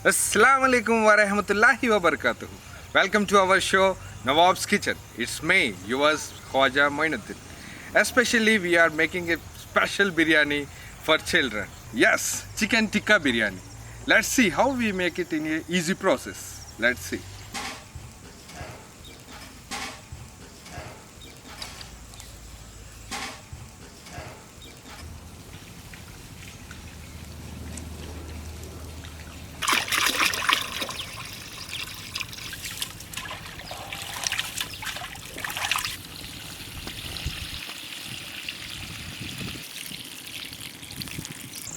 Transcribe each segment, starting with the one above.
Assalamu alaikum wa rahmatullahi wa barakatuh. Welcome to our show Nawabs Kitchen. It's me, yours Khwaja Moinuddin. Especially we are making a special biryani for children. Yes, chicken tikka biryani. Let's see how we make it in an easy process. Let's see.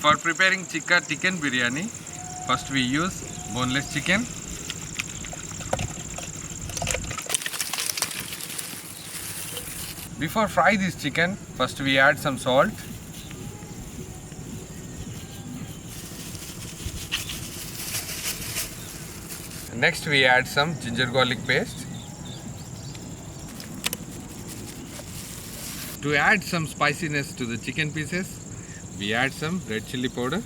For preparing tikka chicken biryani, first we use boneless chicken. Before fry this chicken, first we add some salt. Next we add some ginger garlic paste. To add some spiciness to the chicken pieces, we add some red chili powder.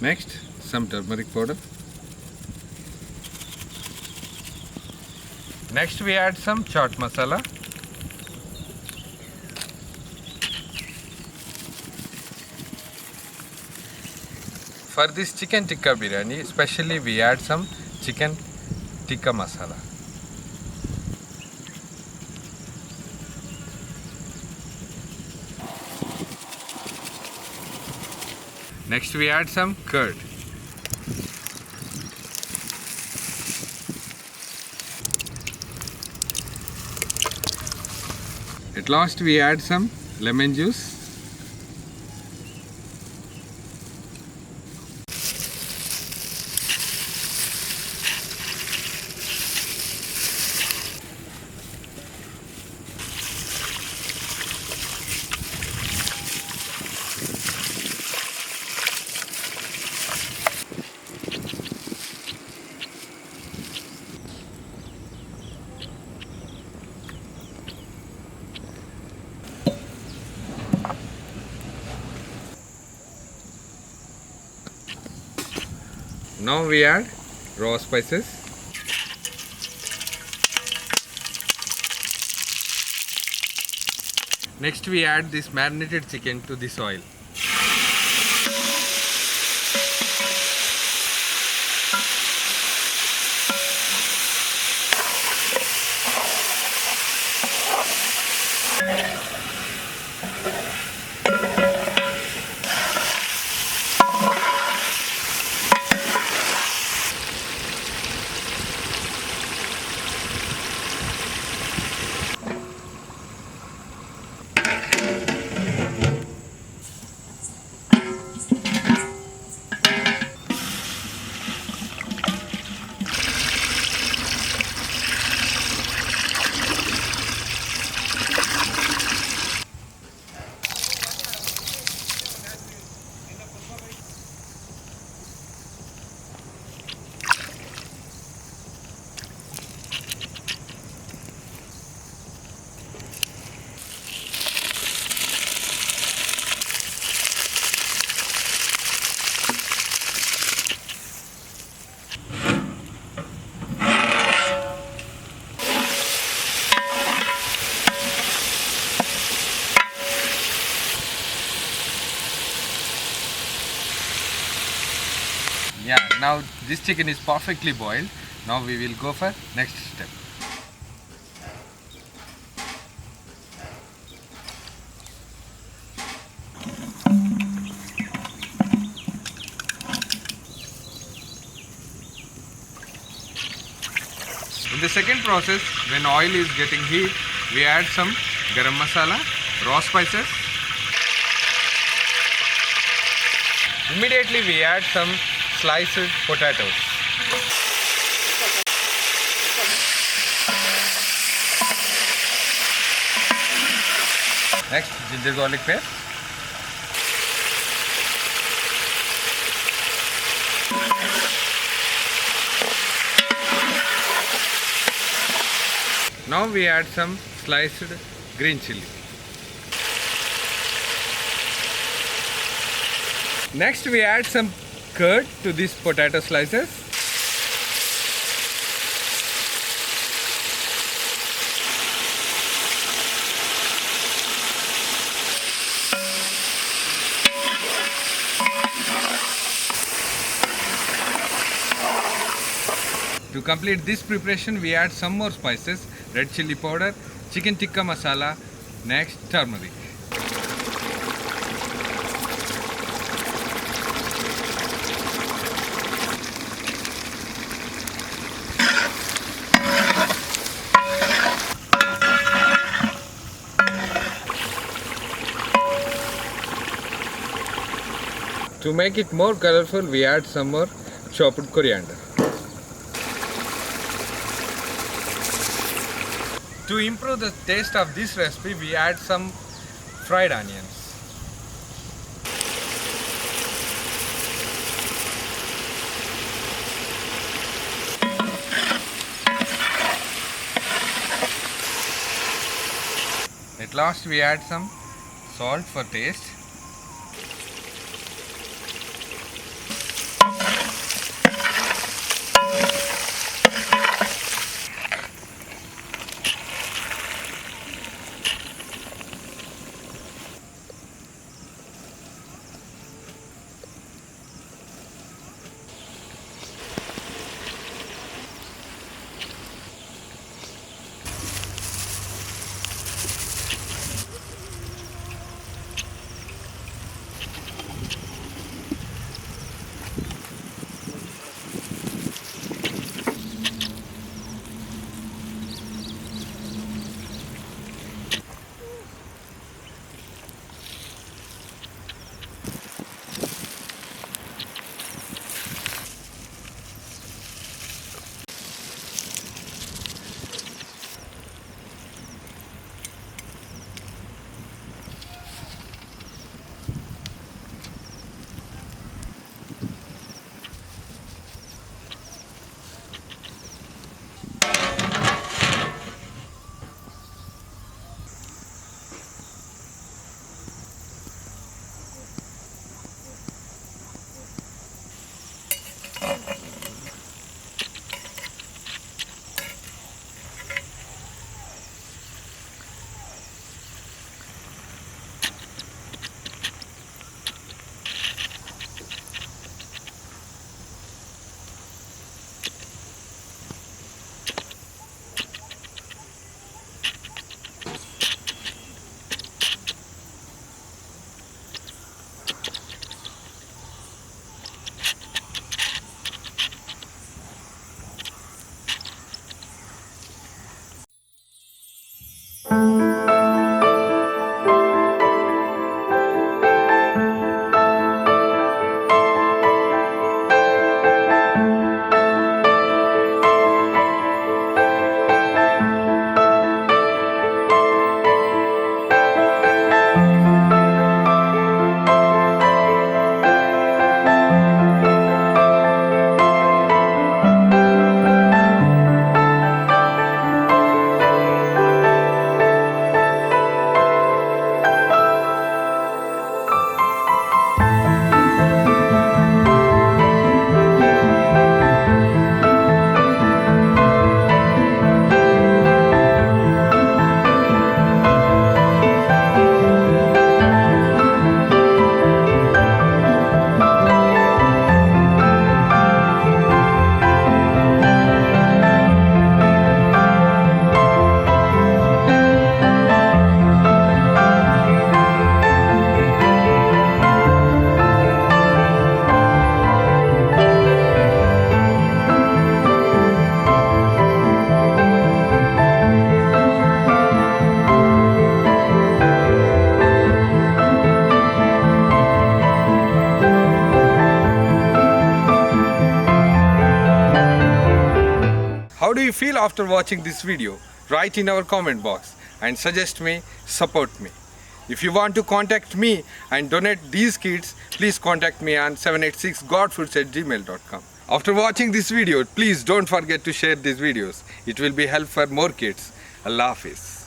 Next, some turmeric powder. Next, we add some chaat masala. For this chicken tikka biryani, especially we add some chicken tikka masala. Next we add some curd. At last we add some lemon juice. Now we add raw spices. Next we add this marinated chicken to this oil. Yeah, now this chicken is perfectly boiled. Now we will go for next step. In the second process, when oil is getting heat, we add some garam masala, raw spices. Immediately we add some sliced potatoes. Next, ginger garlic paste. Now we add some sliced green chili. Next we add some curd to these potato slices. To complete this preparation, we add some more spices: red chili powder, chicken tikka masala, next turmeric. To make it more colorful, we add some more chopped coriander. To improve the taste of this recipe, we add some fried onions. At last, we add some salt for taste. feel after watching this video, write in our comment box and suggest me, support me. If you want to contact me and donate these kits, please contact me on 786godfoods@gmail.com. After watching this video, please don't forget to share these videos. It will be help for more kids. Allah Hafiz.